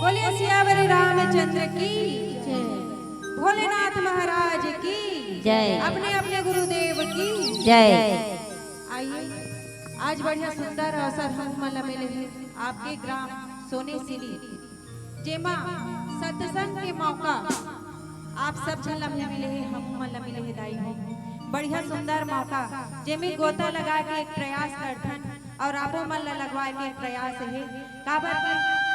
बोलिए सियावर रामचंद्र की जय, भोलेनाथ महाराज की जय, अपने अपने गुरुदेव की जय। आइए आज बढ़िया सुंदर अवसर हम मिले हैं आपके ग्राम सोने सिरी जेमा सत्संग के मौका आप सब झल्ला में मिले हैं, हम मल्ला मिले हैं दाई हो बढ़िया सुंदर मौका जेमे गोता लगा के एक प्रयास करथन और आपो मल्ला लगवाए के एक प्रयास है काबर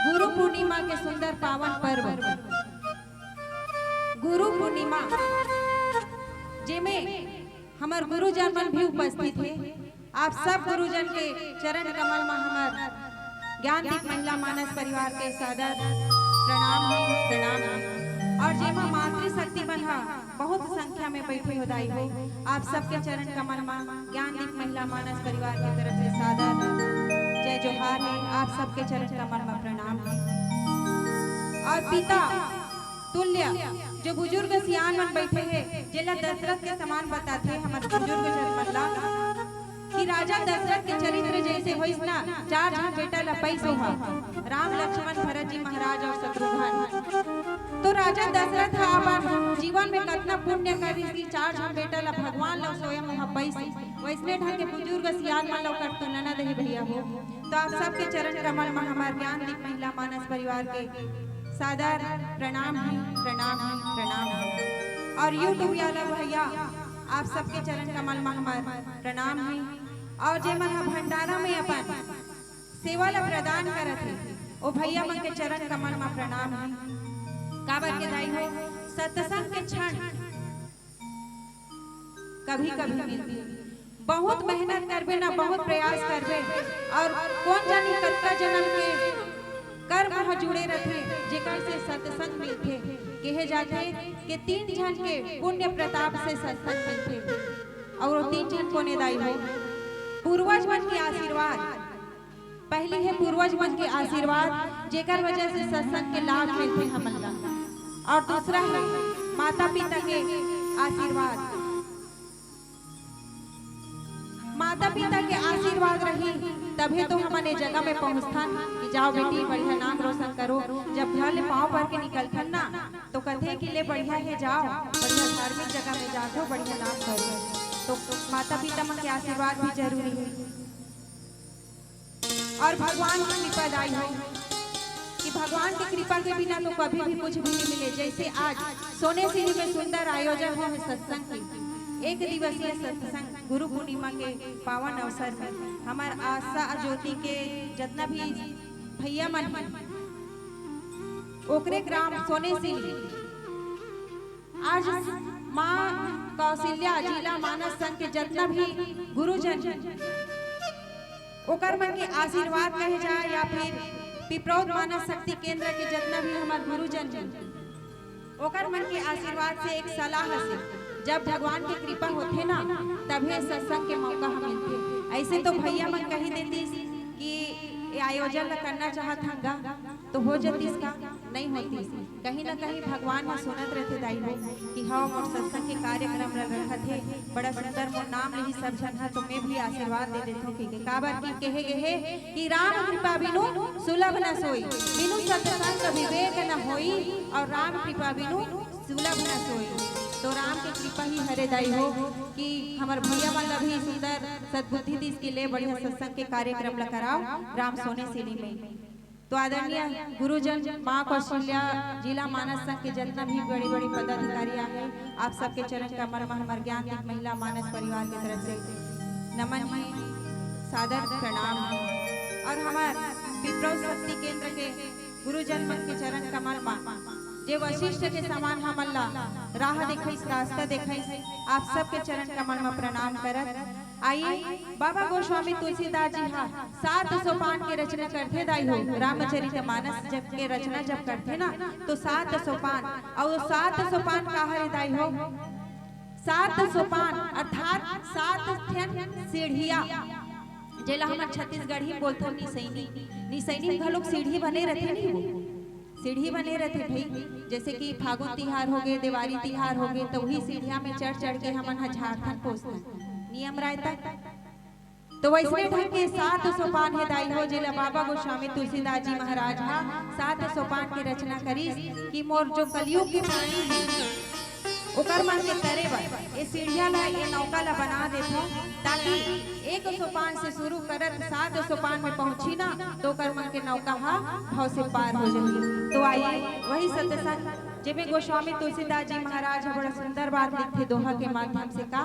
गुरु पूर्णिमा के सुंदर पावन पर्व गुरु पूर्णिमा जेमे हमार गुरुजन मन भी उपस्थित है। आप सब गुरुजन के चरण कमल में हमार ज्ञानदीप महिला मानस परिवार के सादर प्रणाम और जेमा मातृशक्ति बना बहुत संख्या में बैठे हो दाई हो आप सबके चरण कमल में ज्ञानदीप महिला मानस परिवार की तरफ से सादर जय जोहार है। आप सबके चरण कमल में प्रणाम है और पिता तुल्य जो बुजुर्ग सियान मन बैठे हैं जिला दशरथ के समान बताते हमारे बुजुर्ग जन्मला कि राजा दशरथ के चरित्र जैसे होइस ना चार जन बेटा लपैस हो राम लक्ष्मण भरत जी महाराज और शत्रुघ्न तो राजा दशरथ अपन जीवन में कितना पुण्य करी कि चार जन बेटा ला भगवान लो स्वयं पैस वैसने ढंग के बुजुर्ग सियान मन लो कर तो ननद ही भैया हो तो आप सबके चरण कमल में हमारे ज्ञानदीप महिला मानस परिवार के सादर प्रणाम है और यूट्यूब वाला भैया आप सबके चरण कमल में हमारे प्रणाम है और जे मन भंडारा में अपन सेवा ला प्रदान करत है ओ भैया मन के चरण कमल में प्रणाम है काबर के दाई हो सत्संग के क्षण कभी कभी मिलती बहुत मेहनत करबे ना बहुत प्रयास करबे और कौन जानी कत्ता जन्म के जाते कि 3 जन के पुण्य प्रताप से सत्संग मिलते और वो 3 जन कोने दाई हो पूर्वज मन के आशीर्वाद। पहली है पूर्वज मन के आशीर्वाद जेकर वजह से सत्संग के लाभ मिलते हमन ला, और दूसरा है माता पिता के आशीर्वाद। माता पिता के आशीर्वाद रही तभी तो हमने जगह में पहुंचथन कि जाओ बेटी बढ़िया नाम रोशन करो। जब घर ले पाँव भर के निकलथन ना तो कहते कि ले बढ़िया है जाओ बढ़िया धार्मिक जगह में जाओ बढ़िया नाम करो। तो माता पिता मन के आशीर्वाद भी जरूरी है और भगवान की कृपा दाई हो कि भगवान की कृपा के बिना तो कभी भी कुछ भी नहीं मिले। जैसे आज सोने सिंह में सुंदर आयोजन हो सत्संग की, 1 दिवसीय सत्संग गुरु पूर्णिमा के पावन अवसर में हमार आशा ज्योति के जितना भी भैया मन ओकरे ग्राम सोने सिंह आज माँ कौशल्या जिला मानस संघ के जितना भी गुरुजन ओकर मन के आशीर्वाद कहे जाए या फिर पिपरौद मानस शक्ति केंद्र के जितना भी हमार गुरुजन ओकर मन के आशीर्वाद से एक सलाह से जब भगवान की कृपा होते ना तभी सत्संग के मौका हम मिलते। ऐसे तो भैया मन कही देती कि ये आयोजन ला करना चाहत हंगा तो हो जाती इसका नहीं होती। कहीं ना कहीं भगवान में सुनत रहते दाई हो कि हाँ मोर सत्संग के कार्यक्रम रखत है बड़ा सुंदर मोर नाम ले सब जन है तो मैं भी आशीर्वाद दे देता हूँ कि काबर की कहे गए है कि राम कृपा बिनु सुलभ न सोई, बिनु सत्संग विवेक न होई और राम कृपा बिनु सुलभ न सोई। तो राम की कृपा ही हरे दाई हो कि हमारे भैया वाला भी सुंदर सद्बुद्धि दी इसके लिए बढ़िया सत्संग के कार्यक्रम ला कराओ राम सोने सिली में। तो आदरणीय गुरुजन माँ कौशल्या जिला मानस संघ के जितना भी बड़ी बड़ी पदाधिकारी आए आप सबके चरण कमल में हमारे ज्ञान दीप महिला मानस परिवार की तरफ से नमन है, सादर प्रणाम है। और हमारे पिपरौद शक्ति केंद्र के गुरुजन मन के चरण कमल में जे वशिष्ठ के समान हमला राह देखैस रास्ता देखैस आप सबके चरण कमल में प्रणाम करत। आइए बाबा गोस्वामी तुलसीदास जी हा 7 सोपान के रचना करते दाई हो। रामचरितमानस जब के रचना जब करते ना तो 7 सोपान और 7 सोपान कहा दाई हो 7 सोपान अर्थात 7 सीढ़िया जेला हम छत्तीसगढ़ी बोलते निसैनी। निसैनी घलोक सीढ़ी बने रहते नहीं वो सीढ़ी बने रहते भाई। जैसे कि फागुन तिहार हो गए दिवाली तिहार हो गए तो वही सीढ़िया में चढ़ चढ़ के हमन झारखंड पहुंचते नियम रहता। तो वैसे ढंग के 7 सोपान है दाई हो जिला बाबा गोस्वामी तुलसीदास जी महाराज हा 7 सोपान की रचना करी कि मोर जो कलयुग के प्राणी है ओकर मन के तरे बर ये सीढ़िया ला ये नौका ला बना देते ताकि 1 सोपान से शुरू करत 7 सोपान में पहुंची ना तो ओकर मन के नौका हा भाव से पार हो जाए। तो आइए वही सत्संग जिसमें गोस्वामी तुलसीदास जी महाराज बड़ा सुंदर बात लिखते दोहा के माध्यम से का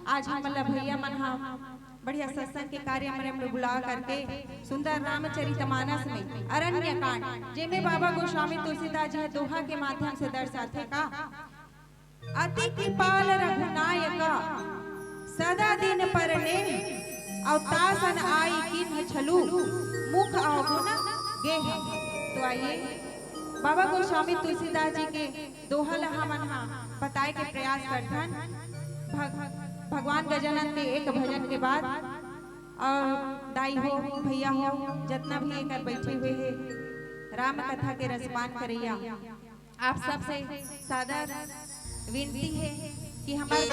आज हम भैया मन बढ़िया सत्संग के कार्य में बुला करके सुंदर रामचरितमानस में अरण्य कांड जिसमें बाबा गोस्वामी तुलसीदास जी दोहा के माध्यम से दर्शाते का अति कृपाल रघुनायका सदा दिन परने अवतासन आई किन्ह छलू मुख अवगुण गेह। तो आइए बाबा गोस्वामी तुलसीदास जी के दोहा ला हमन बताए के प्रयास करथन। भगवान गजानन के एक भजन के बाद और दाई हो भैया हो जितना भी एक बैठे हुए है राम कथा के रसपान करैया आप सबसे सादर विनती है कि हमारे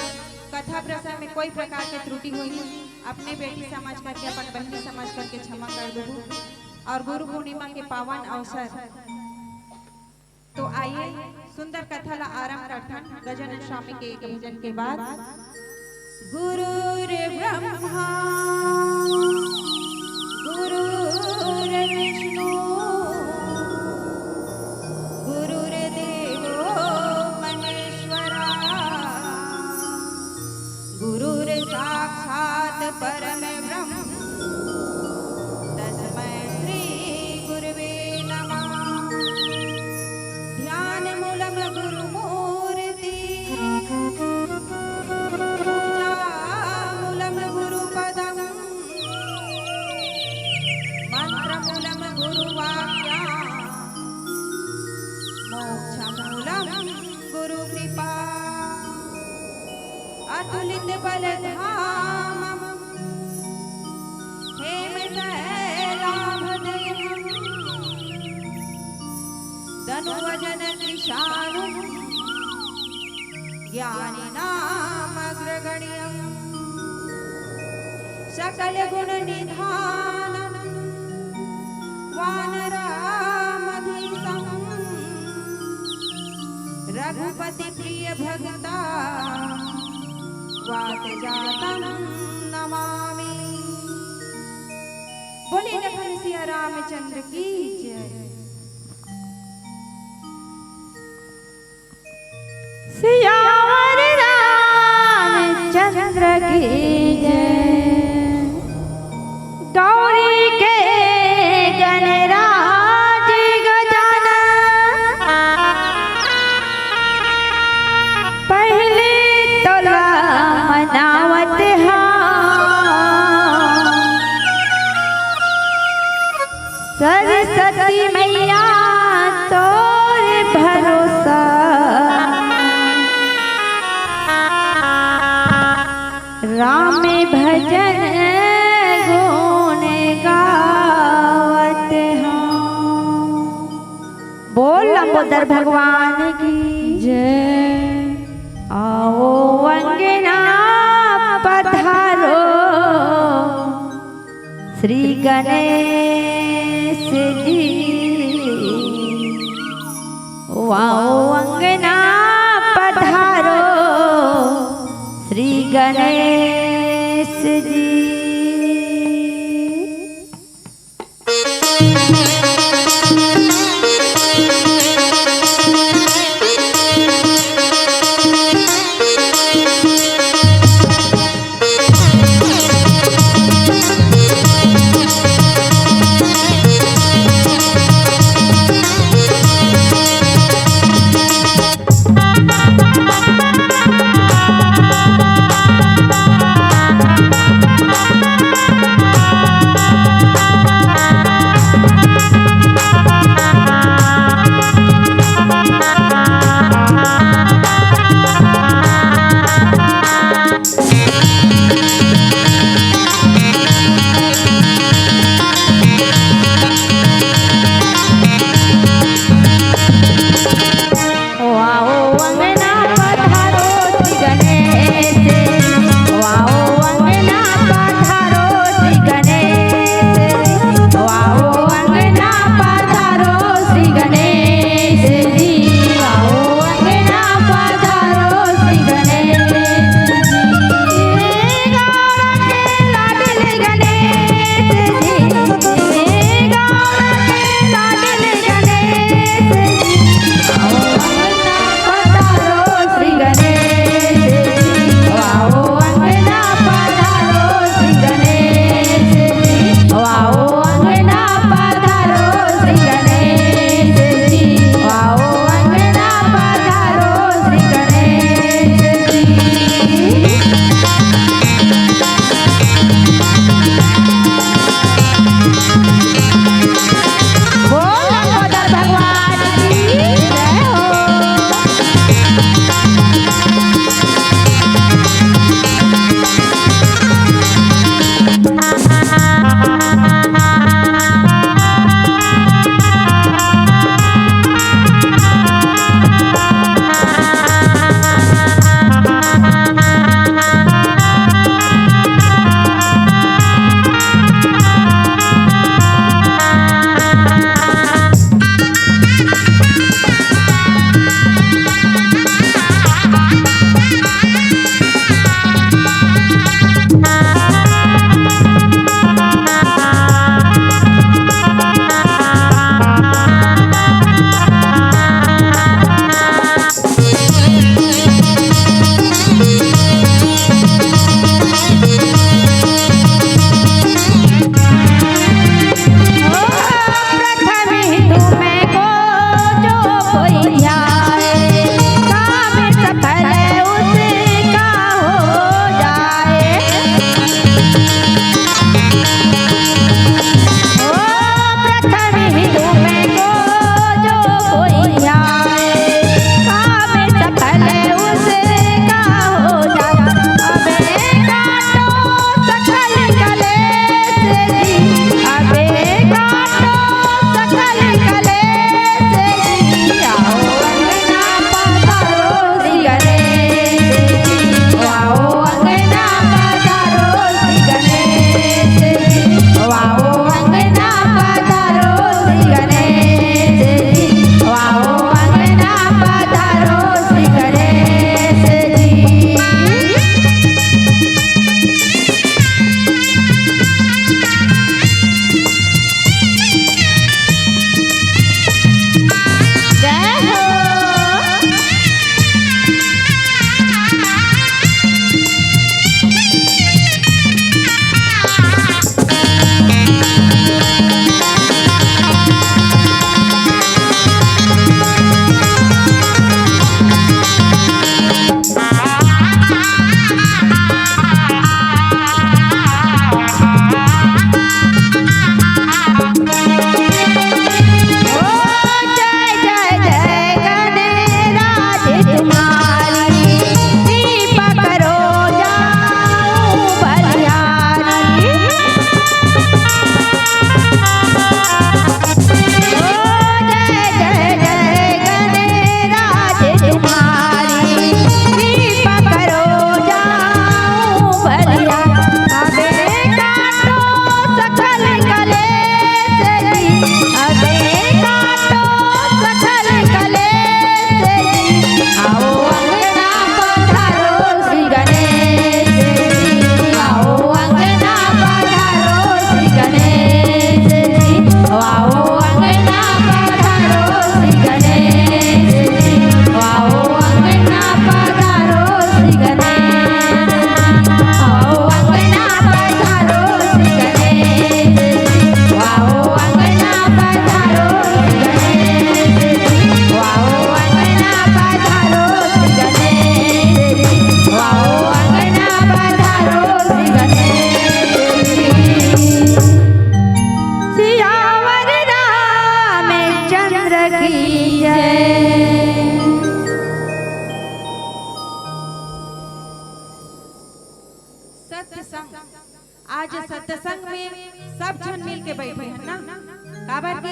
कथा प्रसंग में कोई प्रकार की त्रुटि हुई अपने बेटी समझ करके अपन बहनी समझ करके क्षमा कर दो। और गुरु पूर्णिमा के पावन अवसर तो आइए सुंदर कथा ला आरंभ करथन गजानन स्वामी के एक भजन के बाद। गुरुर् ब्रह्मा गुरुर्विष्णु गुरुर्देवो महेश्वरा गुरुर्साक्षात् परम ब्रह्म तस्मै श्री गुरुवे नमः। ध्यान मूलम गुरुमूर्ति पूजा मूलम गुरुपदम मंत्र मूलम गुरुवाक्या मोक्ष मूलम गुरु कृपा अतुलित बल धाम हेम शैलाभदेहम् धनुवजन कृशानु ज्ञानिनामग्रगण्यम् सकल गुण निधानम् वानरामधीशम् रघुपति प्रिय भक्ता वात जातम् नमामि। बोले लखन सिया रामचंद्र की जय। सियावर रामचंद्र की जय। गौरी के गणराज गजानन पहले तोला मनावत सरस्वती मैया तोर भरोसा राम भजन गुण गावत हैं। बोल लंबोदर भगवान की जय। आओ अंगना पधारो श्री गणेश जी। आओ अंगना पधारो श्री गणेश जी।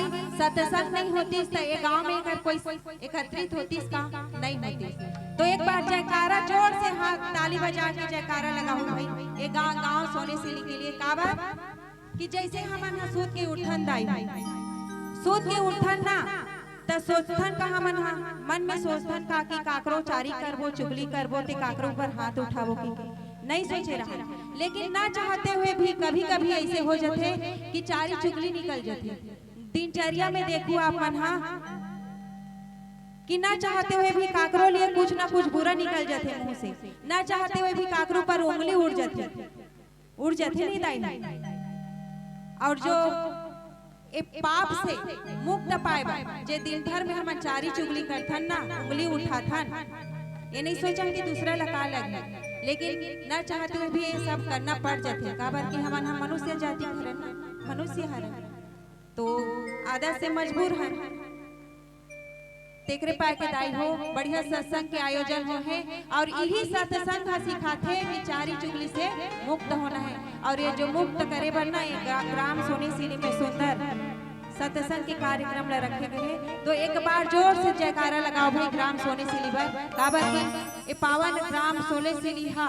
में सत्संग नहीं होती तो ये गांव में अगर कोई एकत्रित होती का नहीं होती। तो एक बार जयकारा जोर से हाथ ताली बजा के जयकारा लगाओ भाई ये गांव सोने सिली के लिए। का बात कि जैसे हमन सूत के उठन दाई सूत के उठन ना त सोचथन का हमन मन में सोचथन का कि काकरो चारी करबो चुगली करबो ते काकरो पर हाथ उठावो की नहीं सोचे रहा। लेकिन ना चाहते हुए भी कभी कभी ऐसे हो जाते कि चारी चुगली निकल जाते। दिनचर्या में देखो आप मन कि ना चाहते हुए भी काकरो लिए कुछ ना कुछ बुरा निकल जाते मुंह से, ना चाहते हुए भी काकरो पर उंगली उड़ जाते नहीं दाई। और जो ए पाप से मुक्त पाए जे दिन भर में हम चारी चुगली करथन ना उंगली उठाथन ये नहीं सोचन कि दूसरा लगा लगे। लेकिन न चाहते हुए भी ये सब करना पड़ जाते। काबर कि हम मनुष्य जाति हरन मनुष्य हरन तो आदत से मजबूर हैं। तेकरे पाए के दाई हो बढ़िया सत्संग के आयोजन हो है और यही सत्संग का सिखाते कि चारी चुगली से मुक्त होना है। और ये जो मुक्त करे बनना ये ग्राम सोनी सिली में सुंदर सत्संग के कार्यक्रम ला रखे गए। तो एक बार जोर से जयकारा लगाओ भाई ग्राम सोने सिली पर। काबर की ये पावन ग्राम सोने सिली हा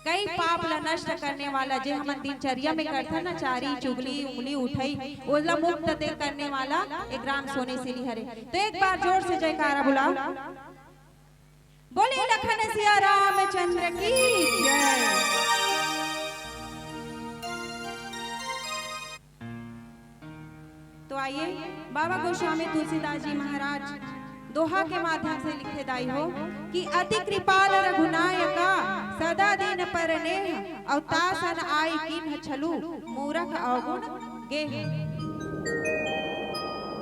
कई पाप ला नष्ट करने वाला जे हम दिनचर्या में करते ना चारी चुगली उंगली उठाई ओला मुक्त दे करने वाला एक ग्राम सोने सिली हरे। तो एक बार जोर से जयकारा बुलाओ। बोले लखन सिया रामचंद्र की जय। तो आइए बाबा गोस्वामी तुलसीदास जी महाराज दोहा के माध्यम से लिखे दाई हो कि अति कृपाल रघुनायका सदा दिन पर नेह अवतासन आई किन्ह छलू मूरख अवगुण गेह।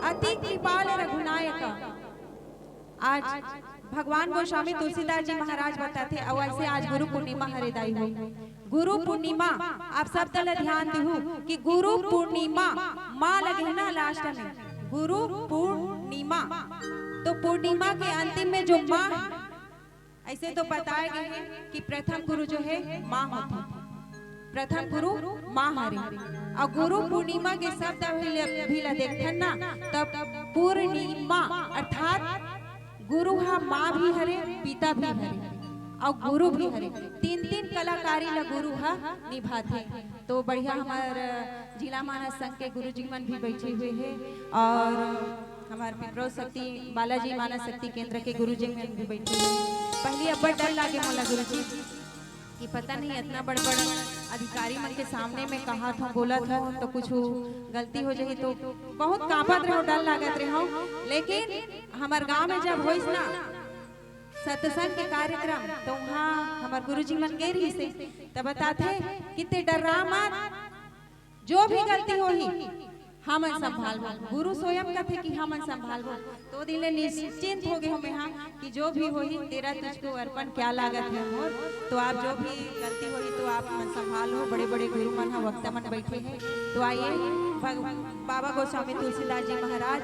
अति कृपाल रघुनायका आज भगवान गोस्वामी तुलसीदास जी महाराज बताते और ऐसे आज गुरु पूर्णिमा हरिदाई हो। गुरु पूर्णिमा आप सब तले ध्यान दू कि गुरु पूर्णिमा माँ लगे ना लास्ट में गुरु पूर्णिमा। तो पूर्णिमा के अंतिम में जो माँ ऐसे तो बताए गए हैं कि प्रथम गुरु जो है माँ होते, प्रथम गुरु माँ हरे। और गुरु पूर्णिमा के शब्द भी ला देखथन ना तब पूर्णिमा अर्थात गुरु हा माँ भी हरे पिता भी हरे और गुरु भी हरे तीन तीन कलाकारी ला गुरु हा निभाते। तो बढ़िया हमारे जिला मानस संघ के गुरु जी मन भी बैठे हुए हैं और हमारे पिपरो शक्ति बालाजी मानस शक्ति केंद्र के गुरु जी मन भी बैठे हुए। पहले अब डर लागे मोला गुरु जी कि पता नहीं इतना बड़ बड़ अधिकारी मन के सामने में कहा था बोला था तो कुछ गलती हो जाए तो बहुत कांपत रहो डर लागत रहो। लेकिन हमारे गांव में जब होइस ना सत्संग के कार्यक्रम तो वहाँ हमारे गुरुजी मन गए रही से तब बताते कितने डरा मत जो भी गलती होही हम संभालबो। गुरु स्वयं कहते कि हम संभालबो। तो दिले निश्चिंत हो गए हम यहाँ कि जो भी होही तेरा तुझको अर्पण क्या लागत है मोर। तो आप जो भी गलती होही तो आप मन संभालो। बड़े बड़े गुरु मन वक्ता मन बैठे हैं। तो आइए बाबा गोस्वामी तुलसीदास जी महाराज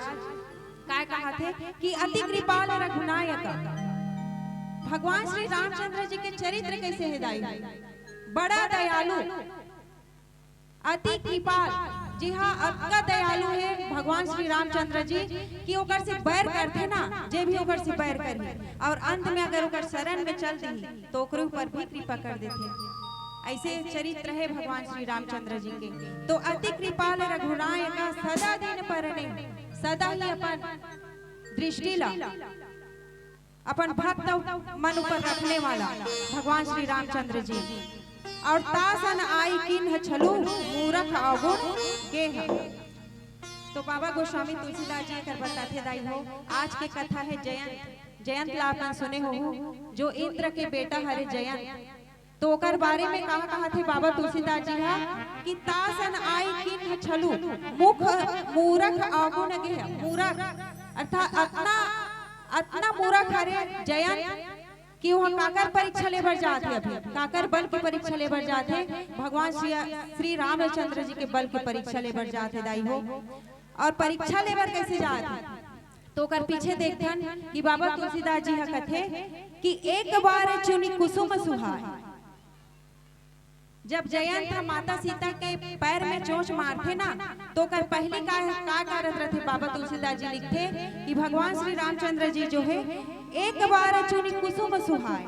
क्या कहा थे कि अति कृपाल रघुनायक भगवान श्री रामचंद्र जी के चरित्र कैसे है दाई बड़ा दयालु अति कृपाल। जी हाँ अतका दयालु है भगवान श्री रामचंद्र जी कि ओकर से बैर करते ना जे भी ओकर से बैर करी और अंत में अगर ओकर शरण में चल दी तो ओकर ऊपर भी कृपा कर देते। ऐसे चरित्र है भगवान श्री रामचंद्र जी के। तो अति कृपाल रघुनायक सदा दिन परने सदा ही अपन दृष्टि ला अपन भक्त मन ऊपर रखने वाला भगवान श्री रामचंद्र जी। और तासन आई किन्ह छलू मूरख अवगुण गेह। तो बाबा गोस्वामी तुलसीदास जी कर बताते दाई हो आज के कथा है जयंत। जयंत ला आपन सुने हो जो इंद्र के बेटा हरे जयंत। तो ओकर बारे में कहा थे बाबा तुलसीदास जी हा कि तासन आई किन्ह छलू मुख मूरख अवगुण गेह। मूरख अर्थात अतना मूरख हरे जयंत कि वहाँ काकर परीक्षा लेबर जाते अभी काकर बल की परीक्षा लेबर जाते भगवान श्री रामचंद्र जी के बल की परीक्षा लेबर जाते दाई हो। और परीक्षा लेबर कैसे जाते तो कर पीछे देखथन कि बाबा तुलसीदास जी कथे कि एक बार चुनी कुसुम सुहाए जब जयंत माता सीता के पैर में चोंच मारते ना तो कर पहले का करत रहे बाबा तुलसीदास जी लिखते कि भगवान श्री रामचंद्र जी जो है एक बार चुनी कुसुम सुहाए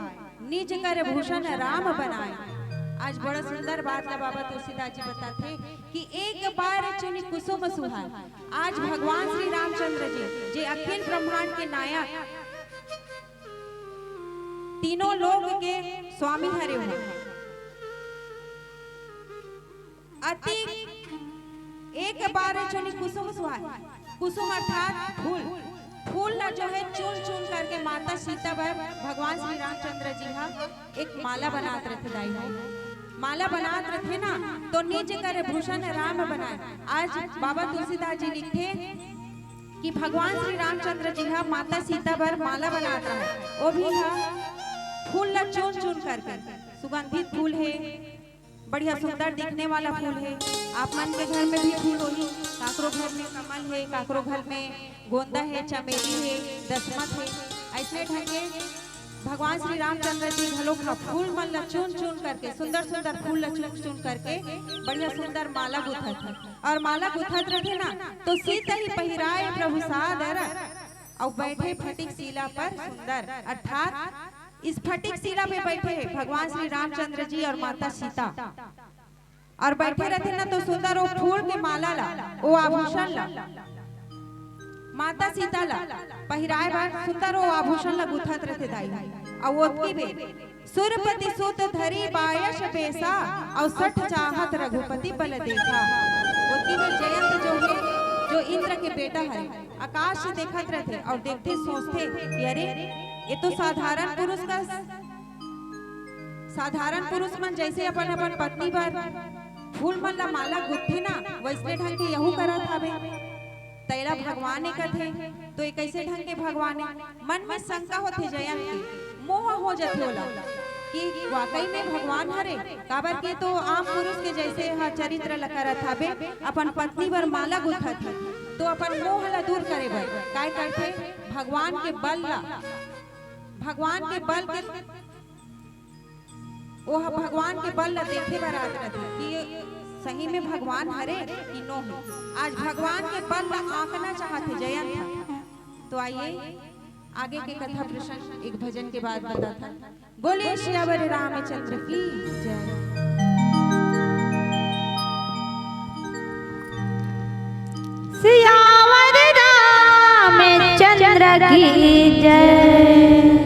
निज कर भूषण राम बनाए। आज बड़ा सुंदर बात है बाबा तुलसीदास जी बताते कि एक बार चुनी कुसुम सुहाए। आज भगवान श्री रामचंद्र जी जे अखिल ब्रह्मांड के नायक तीनों लोग के स्वामी हरे हुए अति एक बार चुनी कुसुम सुहाए। कुसुम अर्थात फूल, फूल न जो है चुन चुन करके माता सीता भगवान श्री रामचंद्र जी हा एक माला बनात रहे दाई है। माला बनात रहे ना तो निज कर भूषण राम बनाए। आज बाबा तुलसीदास जी लिखते कि भगवान श्री रामचंद्र जी हा माता सीता पर माला बनाता है, वो भी हा फूल न चुन चुन करके। सुगंधित फूल है, बढ़िया सुंदर दिखने वाला फूल है। आप मन के घर में भी फूल होगी, काकरो घर में कमल है, काकरो घर में गोंदा है, चमेली है, दसमत है। ऐसे ढंगे भगवान श्री रामचंद्र जी घलों का फूल मन ला चुन चुन करके सुंदर सुंदर फूल ला चुन चुन करके बढ़िया सुंदर माला गुथत है। और माला गुथत रहे ना तो सीता ही पहिराए प्रभु सादर और बैठे फटिक शिला पर सुंदर, अर्थात इस फटिक शिला पे बैठे भगवान श्री रामचंद्र जी और माता सीता और बैठे रहते ना तो सुंदर वो फूल के माला ला वो आभूषण ला माता सीता ला पहिराए बार सुंदर वो आभूषण ला गुथत रहते दाई। और वो की बे सुरपति सुत धरी बायश बेसा और सठ चाहत रघुपति बल देखा। वो की बे जयंत जो है जो इंद्र के बेटा है आकाश से देखत रहते और देखते सोचते कि अरे ये तो साधारण पुरुष का साधारण पुरुष मन जैसे अपन अपन पत्नी पर फूल मन ला माला गुथे ना वैसे ढंग के यहू करत हवे। तैला भगवान ने कथे तो ये कैसे ढंग के भगवान मन में शंका होते जयंत के मोह हो जाते होला कि वाकई में भगवान हरे काबर के तो आम पुरुष के जैसे हा चरित्र ला करत हवे अपन पत्नी पर माला गुथत तो अपन मोह ला दूर करे बर काय करथे भगवान के बल ला भगवान के बल के वो भगवान के बल ला देखे बर आत रहथे कि सही में भगवान हरे कि नो है। आज भगवान के बल ला आंकना चाहते जयंत। तो आइए आगे के कथा प्रसंग एक भजन के बाद बताता। बोले श्यावर रामचंद्र की जय। सियावर रामचंद्र की जय।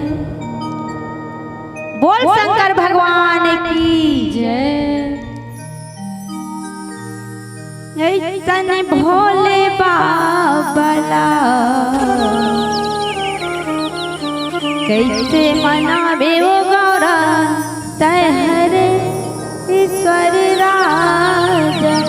बोल शंकर भगवान की जय। ऐसन भोले बाबला कैसे मनावे वो गौरा तहर ईश्वर राजा।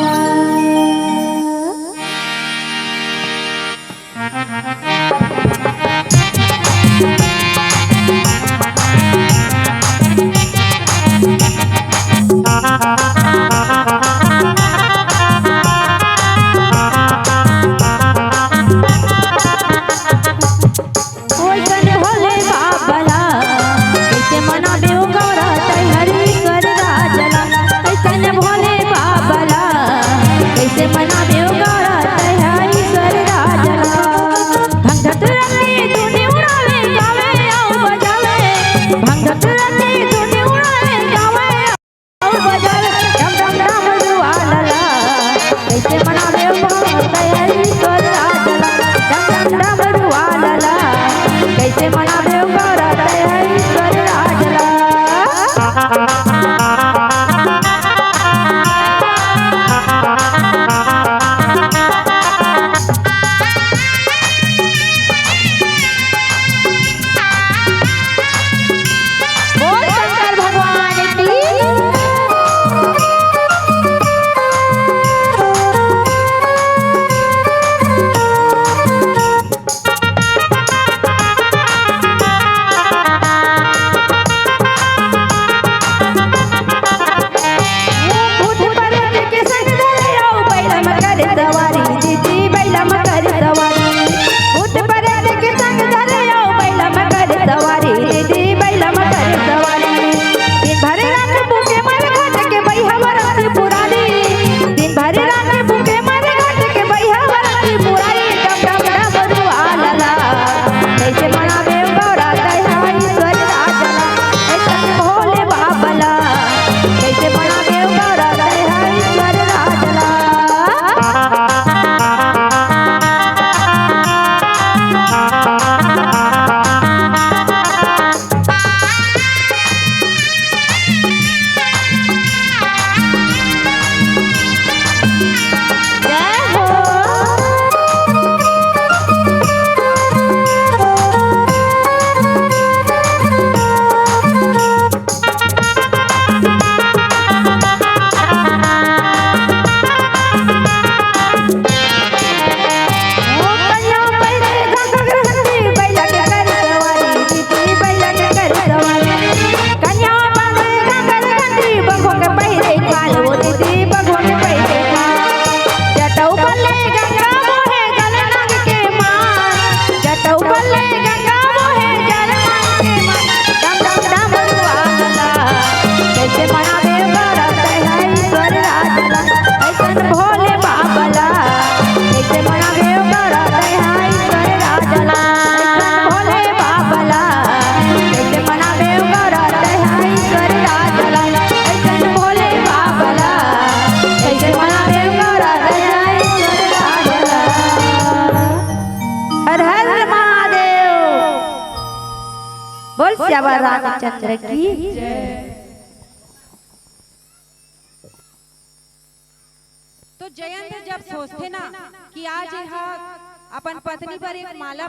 बोल श्यावर रामचंद्र की जय। तो जयंत जब सोचते ना कि आज यह अपन पत्नी पर एक माला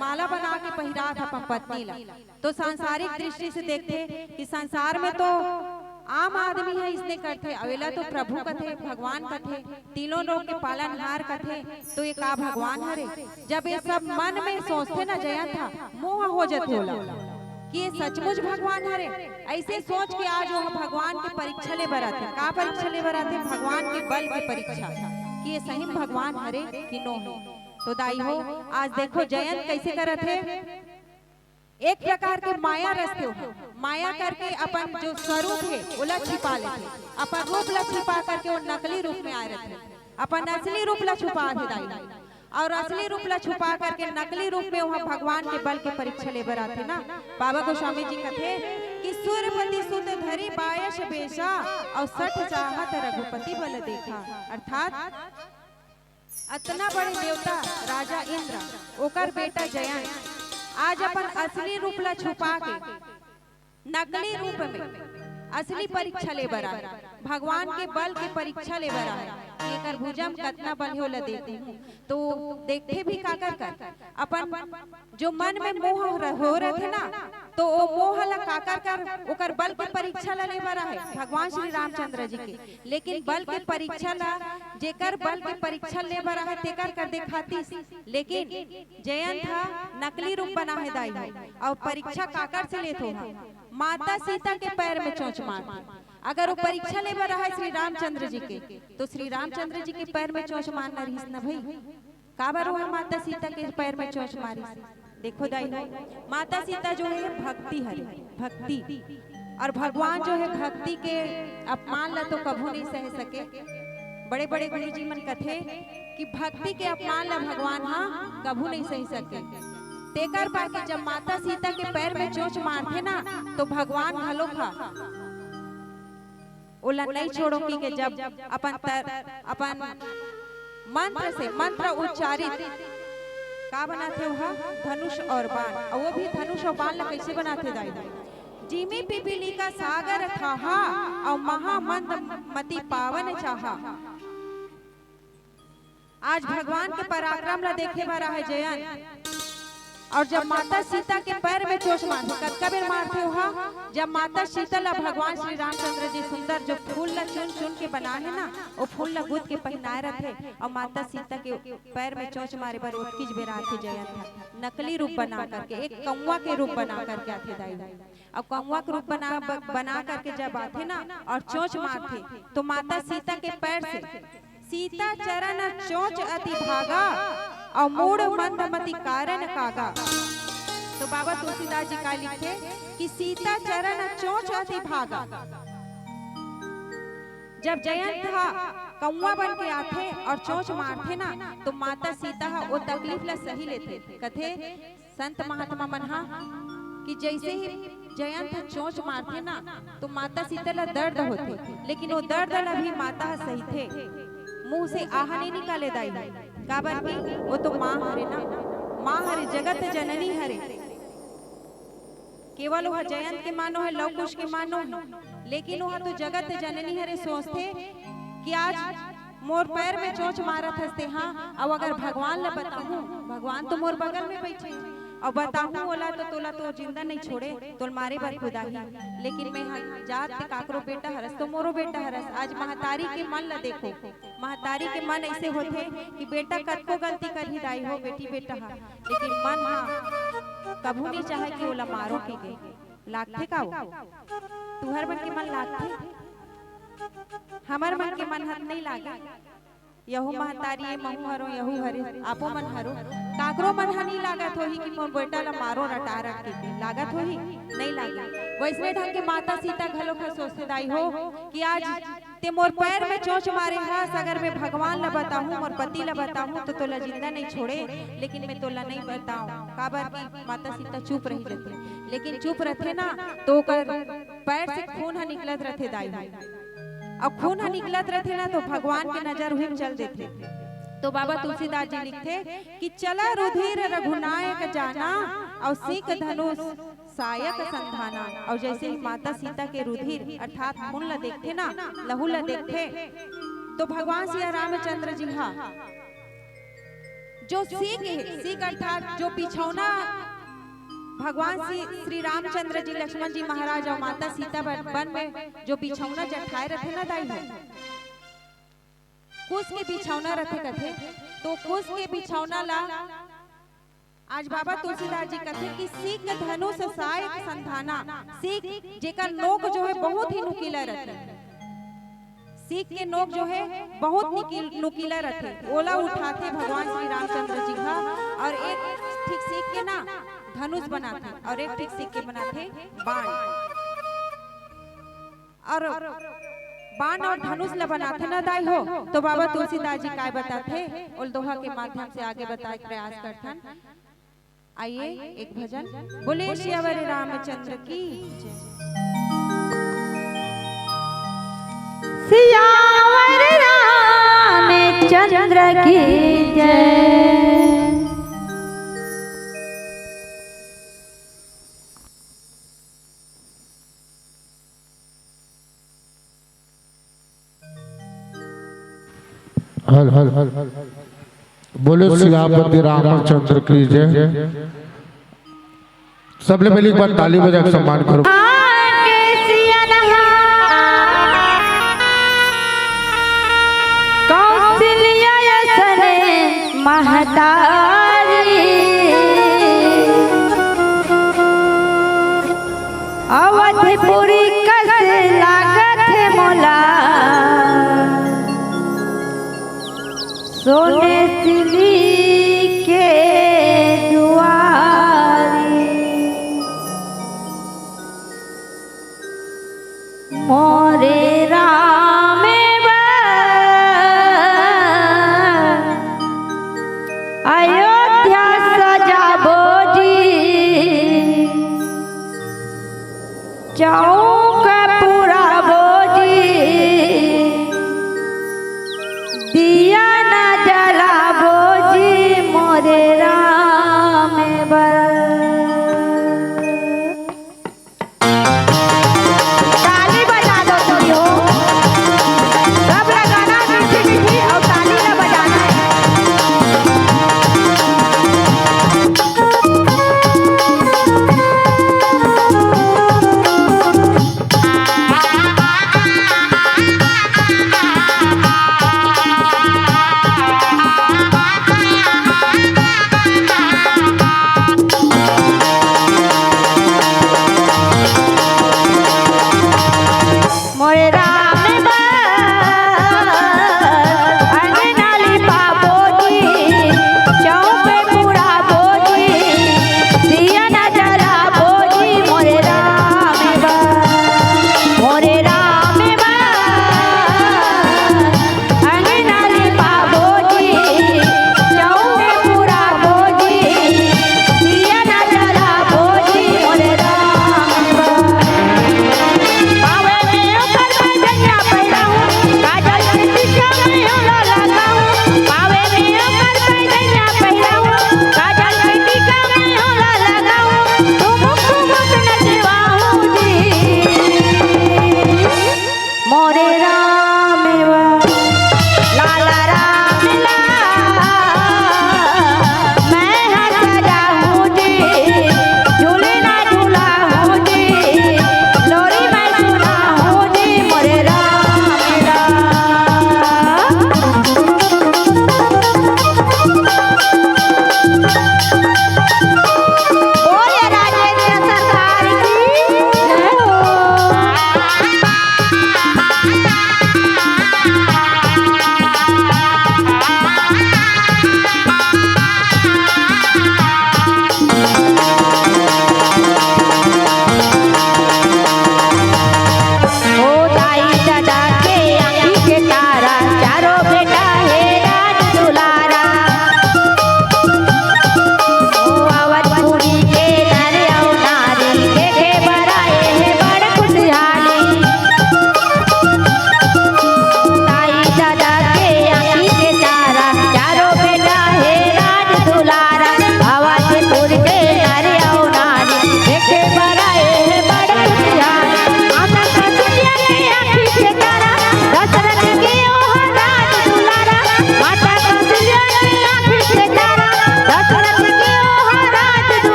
माला बना के पहिरात अपन पत्नी ला, तो सांसारिक दृष्टि से देखते कि संसार में तो आम आदमी है इसने करते, अवेला तो प्रभु कथे भगवान कथे तीनों लोग के पालनहार कथे, तो ये का भगवान हरे। जब ये सब मन में सोचते ना जयंत था मोह हो जाते होला कि ये सचमुच भगवान हरे। ऐसे सोच के आज वो भगवान की परीक्षा ले बराते, का परीक्षा ले बराते, भगवान के बल की परीक्षा कि ये सही भगवान हरे कि नो है। तो दाई हो आज देखो जयंत कैसे करत है, एक प्रकार के माया रस्ते हो, माया करके अपन जो स्वरूप है उला छिपा लेते, अपन रूप ला छिपा करके वो नकली रूप में आए रहते, अपन असली रूप ला छुपा थे दाई, और असली रूप ला छुपा करके नकली रूप में वहाँ भगवान के बल के परीक्षा ले बर आते ना। बाबा गोस्वामी जी कथे कि सूर्यपति सुत धरी बायश बेशा और सठ चाहत रघुपति बल देखा, अर्थात अतना बड़े देवता राजा इंद्र ओकर बेटा जयंत आज अपन असली रूप ला छुपा के नकली रूप में असली परीक्षा ले बरा है, भगवान के बल के परीक्षा ले बरा है, एकर भुजम कतना बल होला देते हूँ। तो देखते भी का कर अपन जो मन में मोह हो रहे थे ना, तो वो मोह ला का कर ओकर बल के परीक्षा ला ले बरा है भगवान श्री रामचंद्र जी के। लेकिन बल के परीक्षा ला जेकर बल के परीक्षा ले बरा है तेकर कर दिखाती, लेकिन जयंत था नकली रूप बना है दाई और परीक्षा काकर से लेते हो, माता सीता के पैर में चोंच मार। अगर वो परीक्षा ले रहा है श्री रामचंद्र जी के, तो श्री रामचंद्र जी के पैर में चोंच मारना रही ना भाई, काबर वो माता सीता के पैर में चोंच मारी। देखो दाई माता सीता जो है भक्ति हरे, भक्ति और भगवान जो है भक्ति के अपमान ला तो कभू नहीं सह सके। बड़े बड़े गुरु जी मन कथे कि भक्ति के अपमान ला भगवान हाँ कभू नहीं सह सके। तेकर बाकी जब माता सीता के पैर में चोंच मारते ना, तो भगवान भलो खा ओला नहीं छोड़ो कि जब अपन मंत्र से मंत्र उच्चारित का बनाते हुआ धनुष और बाण, और वो भी धनुष और बाण ला कैसे बनाते दाई, जिमी पिपीली का सागर था और महामंद मति पावन चाहा। आज भगवान के पराक्रम ला देखे बरा है जयंत, और जब माता सीता के पैर में चोट मारते कब मारते हो, जब माता सीता ला भगवान श्री रामचंद्र जी सुंदर जो फूल ला चुन चुन के बना है ना, वो फूल ला गुद के पहनाए रहते, और माता सीता के पैर में चोच मारे पर उत्कीज बेरा थे जयंत नकली रूप बना करके एक कौवा के रूप बना करके आते दाई। अब कौवा के रूप बना करके जब आते ना और चोच मारते, तो माता सीता के पैर से सीता चरण चोच अति भागा और मूड मंदमति कारण कागा। तो बाबा तुलसीदास जी का लिखे कि सीता चरण चोच अति भागा। जब जयंत था कौवा बन के आते और चोच मारते ना, तो माता सीता वो तकलीफ ला सही लेते। कथे संत महात्मा मनहा कि जैसे ही जयंत चोच मारते ना, तो माता सीता ला दर्द होते, लेकिन वो दर्द ला भी माता सही थे, मुंह से आह नहीं निकाले दाई, काबर की वो तो माँ हरे ना, माँ हरे जगत जननी हरे। केवल वह जयंत के मानो है, लव कुश के मानो है, लेकिन वह तो जगत जननी हरे। सोचते कि आज मोर पैर में चोच मारत हस्ते हाँ, अब अगर भगवान ला बताऊं, भगवान तो मोर बगल में बैठे और बताऊं ओला तो तोला तो जिंदा नहीं छोड़े, तो मारे बार खुदा ही। लेकिन मैं जात के काकरो बेटा हरस तो मोरो बेटा हरस। आज महतारी के मन ला देखो, महतारी के मन ऐसे होते कि बेटा कतको गलती कर ही दाई हो, बेटी बेटा हा, लेकिन मन हाँ कभू नहीं चाहे कि ओला मारो के गए लागते का वो तुहर मन के मन लागते, हमार मन के मन हर नहीं लागे। यहू महतारी महू हरो यहू हरे आपो मन हरो, काकरो मन हनी लागत होही कि मोर बेटा ला मारो रटा रट के लागत होही नहीं लागे। वैसने ढंग के माता सीता घलो का सोचते दाई हो कि आज ते मोर पैर में चोच मारे हस, अगर मैं भगवान ला बताऊं मोर पति ला बताऊं तो तोला जिंदा नहीं छोड़े, लेकिन मैं तोला नहीं बताऊं। काबर की माता सीता चुप रही रहते, लेकिन चुप रहते ना तो पैर से खून निकलत रहते दाई, अब खून निकलत रहते ना तो भगवान के नजर हुई चल देते। तो बाबा तुलसीदास जी लिखते कि चला रुधिर रघुनायक जाना और सिख धनुष सायक संधाना। और जैसे ही माता सीता के रुधिर अर्थात खून ला देखते ना, लहू ला देखते, तो भगवान श्री रामचंद्र जी हा जो सीख अर्थात जो बिछौना भगवान श्री रामचंद्र जी, लक्ष्मण जी महाराज और माता सीता वन में जो बिछौना जठाए रखे ना दाई है, कुश के बिछौना रखे कथे। तो कुश के बिछौना ला आज बाबा तुलसीदास जी कहते कि सीख धनुष सायक संधाना। सीख जेकर नोक जो है बहुत ही नुकीला रहते, सीख के नोक जो है बहुत नुकीला रहते, ओला उठाते भगवान श्री रामचंद्र जी का, और एक ठीक सीख के ना धनुष बनाते और एक ठीक सीख के बनाते बाण। और बाण और धनुष ला बनाते ना दाई हो, तो बाबा तुलसीदास जी काय बताते उल दोहा के माध्यम से आगे बताए प्रयास करथन। आइए एक भजन। बोले श्यावर रामचंद्र की जय। सियावर रामचंद्र की जय। हल हल हल बोले सियापति रामचंद्र की जय। सबले पहले एक बार ताली बजा के सम्मान करो। महतारी अवधपुरी कस लागत है मोला, सोने सिली के दुआरी। मोरे राम अयोध्या सजाबो जी, चौक पुराबो जी, दिया न जलाबो जी मोरे राम ताली बजा दो थोड़ी हो, सब लगाना मीठी मीठी और ताली ना बजाना है।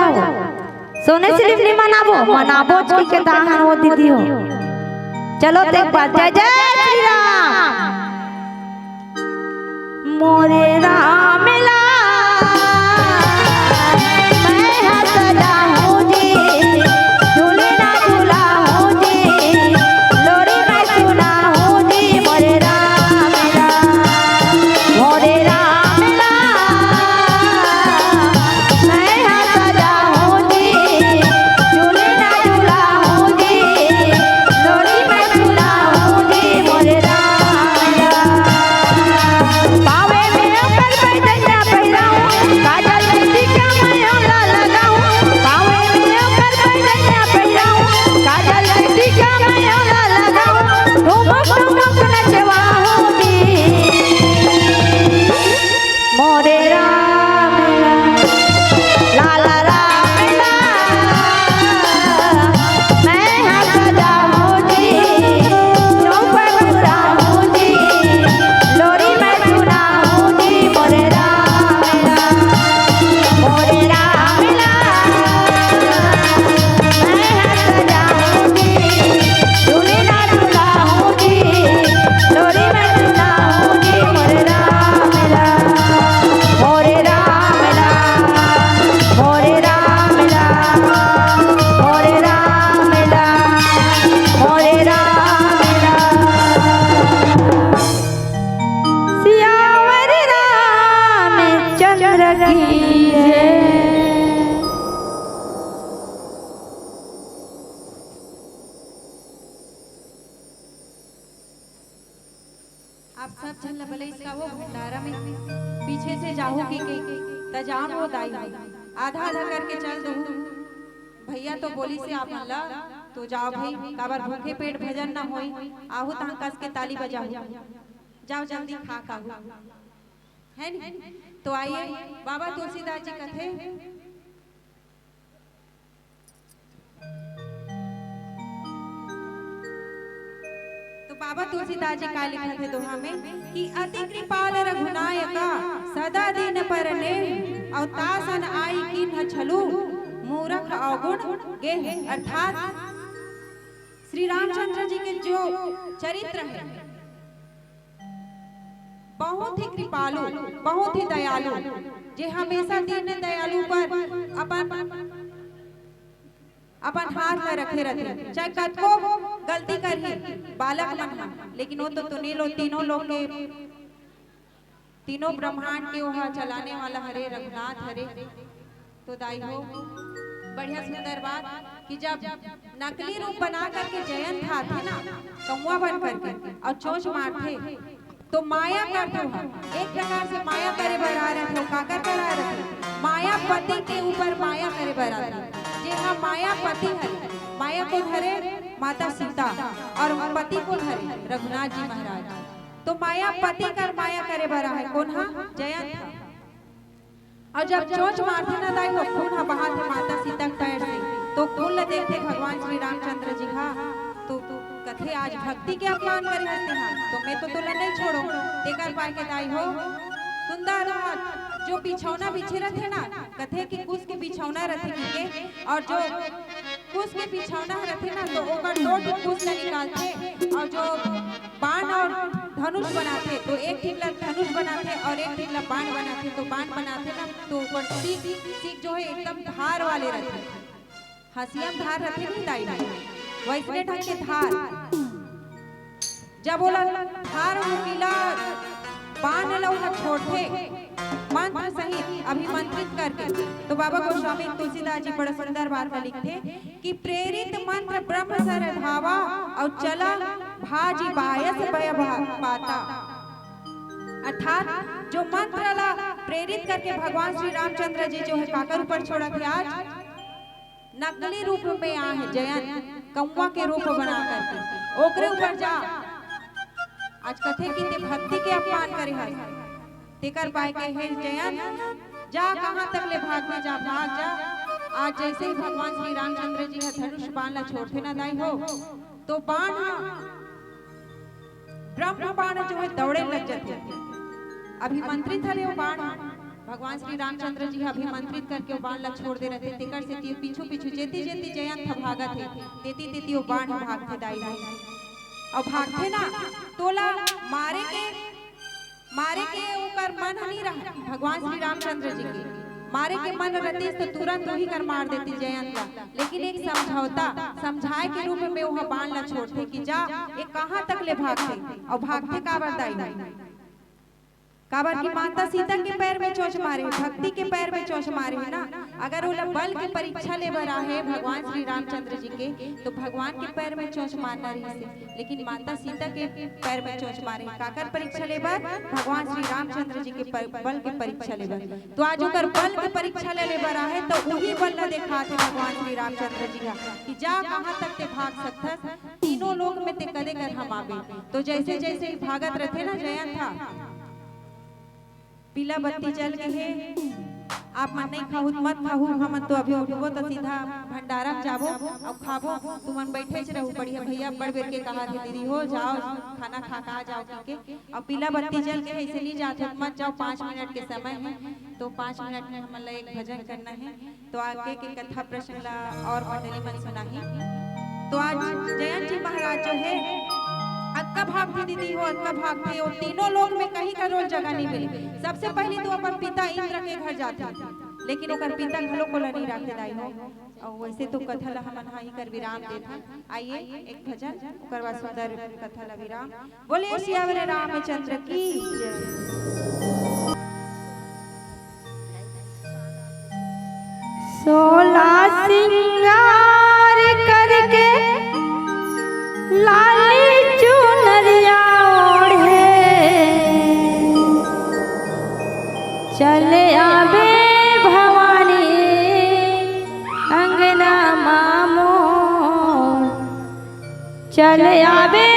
बजाओ सोने सिर्फ नहीं मनाबो मनाबो की के दाहन हो दीदी हो। चलो तो एक बार जय जय श्री राम। मोरे राम मैं हंस जाऊं जी झूले ना झूला हूं जी लोरी मैं सुना हूं जी मोरे राम मोरे राम मैं हंस जाऊं जी झूले ना झूला हूं जी लोरी मैं सुना हूं जी मोरे राम पावे में कर पैदन्या पैराऊं काजल टीका मैं ओला लगाऊं पावे में कर पैदन्या पैराऊं काजल टीका मैं ओला लगाऊं ठुमक ठुमक नचवाऊं जी मोरे राम लाला राम मैं हंस जाऊं जी चौपर बुराऊं जी लोरी मैं सुनाऊं जी मोरे राम मोरे राम मैं हंस जाऊं जी झूले ना झूलाऊं जी लोरी मैं सुनाऊं जी मोरे राम मोरे राम मोरे राम मोरे राम मोरे राम सियावर रामचंद्र की जय। आप सब चल भले इसका वो भंडारा में पीछे से जाओगे के तजाम हो दाई आधा आधा करके चल दो भैया तो बोली से आप अल्लाह तो जाओ भाई काबर भूखे पेट भजन ना होई आहू तहां कस के ताली बजाओ जाओ जल्दी खा का है नी। तो आइए बाबा तुलसीदास जी कथे तो बाबा तुलसीदास जी का लिखा थे दोहा में कि अति कृपाल रघुनायका सदा दिन पर ने अवतासन आई की न छलू मूरख अवगुण गे। अर्थात श्री रामचंद्र जी के जो चरित्र है बहुत ही कृपालु बहुत ही दयालु जे हमेशा दीन दयालु पर अपन हाथ में रखे रहते चाहे कतको गलती करही बालक मन लेकिन वो तो नहीं लो तीनों लोग के तीनों ब्रह्मांड के वहाँ चलाने वाला हरे रघुनाथ हरे। तो दाई हो बढ़िया सुंदर बात कि जब नकली रूप बना करके जयंत आते ना कौआ बन करके और चोंच मारते तो माया करते हो एक प्रकार से माया करे बरा रहे हो काकर करा रहे माया पति के ऊपर माया करे बरा रहे जी हाँ माया पति है माया को धरे माता सीता और पति को धरे रघुनाथ जी महाराज। तो माया पति कर माया करे बरा है कौन हा जयंत और जब चोंच मारते ना दाई हो खून हा बहाते माता सीता के पैर से तो खून ल देखते भगवान श्री रामचंद्र जी हा तो कथे आज भक्ति के अपमान करे हंसते हैं तो मैं तो तुला नहीं छोड़ो तेकर पाए के दाई हो सुंदर हाथ जो बिछौना बिछे रहते ना कथे कि कुछ के बिछौना रहते के और जो कुछ के बिछौना रहते ना तो ओकर दो कुछ न निकालते और जो बाण और धनुष बनाते तो एक ठिकला धनुष बनाते और एक ठिकला बाण बनाते तो बाण बनाते ना तो ऊपर सीख जो है एकदम धार वाले रहते हसियम धार रहते नहीं दाई वैसने ढंग के धार जब बोला धार मुकीला बाण लौहा छोड़ते मंत्र सहित अभिमंत्रित करके तो बाबा गोस्वामी तुलसीदास जी बड़ा सुंदर बात में लिखते कि प्रेरित मंत्र ब्रह्म सर धावा और चला भाजी बायस भय पाता। अर्थात जो मंत्र ला प्रेरित करके भगवान श्री रामचंद्र जी जो है काकर ऊपर छोड़ा थे आज नकली रूप में आ है जयंत कौवा के रूप बना करके ओकरे ऊपर जा आज कथे की ते भक्ति के अपमान करे है तेकर पाए के है जयंत जा कहां तक ले भाग में जा भाग जा। आज जैसे ही भगवान श्री रामचंद्र जी का धनुष बाण ला छोड़ते ना दाई हो तो बाण ब्रह्म बाण जो है दौड़े लग जाते अभिमंत्रित है वो बाण भगवान श्री रामचंद्र जी अभिमंत्रित करके वो बाण ला छोड़ दे रहे थे तेकर से ती पीछू पीछू जेती जेती जयंत था भागत थे तेती तेती वो बाण भागते दाई और भागते ना तोला मारे के ऊपर मन नहीं रहा भगवान श्री रामचंद्र जी के मारे के मन रहती तो तुरंत वही कर मार देती जयंत ला, लेकिन एक समझाए के रूप में वह बाण ला छोड़ते कि जा ये कहाँ तक ले भागते और भागते काबर दाई काबर की माता सीता के पैर में चोच मारे भक्ति के पैर में चोच मारे है ना। अगर वो बल की परीक्षा ले भरा है भगवान श्री रामचंद्र जी के तो भगवान के पैर में चोच मारना रही से, लेकिन माता सीता के पैर में चोच मारे काकर परीक्षा ले भर भगवान श्री रामचंद्र जी के बल की परीक्षा ले भर। तो आज अगर बल की परीक्षा ले भरा है तो वही बल न देखा थे भगवान श्री रामचंद्र जी का कि जा कहाँ तक ते भाग सकता तीनों लोग में ते कदे कर हम आवे। तो जैसे जैसे भागत रहते ना जयंत था पीला बत्ती जल के है आप मन नहीं खाहू मत खाहू हम तो अभी उठबो तो सीधा भंडारा में जाबो और खाबो तुमन बैठे रहू बढ़िया भैया बड़ बेर के कहा थे दीदी हो जाओ खाना खा जाओ के और पीला बत्ती जल के ऐसे नहीं जाते मत जाओ 5 मिनट के समय है तो 5 मिनट में हम एक भजन करना है। तो आगे के कथा प्रसंग ला और मंडली मन सुनाही। तो आज जयंत जी महाराज जो है अक्का भागते दीदी हो अक्का भागते हो तीनों लोग में कहीं का रोल जगह नहीं मिली। सबसे पहले तो अपन पिता इंद्र के घर जाते लेकिन ओकर पिता घलो को नहीं रखे दाई हो और वैसे तो कथा ला हम हाई कर विराम देते। आइए एक भजन ओकर बाद सुंदर कथा ला विराम। बोले सियावर रामचंद्र की जय। 16 सिंगार करके लाली चुनरिया ओढ़े चले आवे भवानी अंगना मामो चले आवे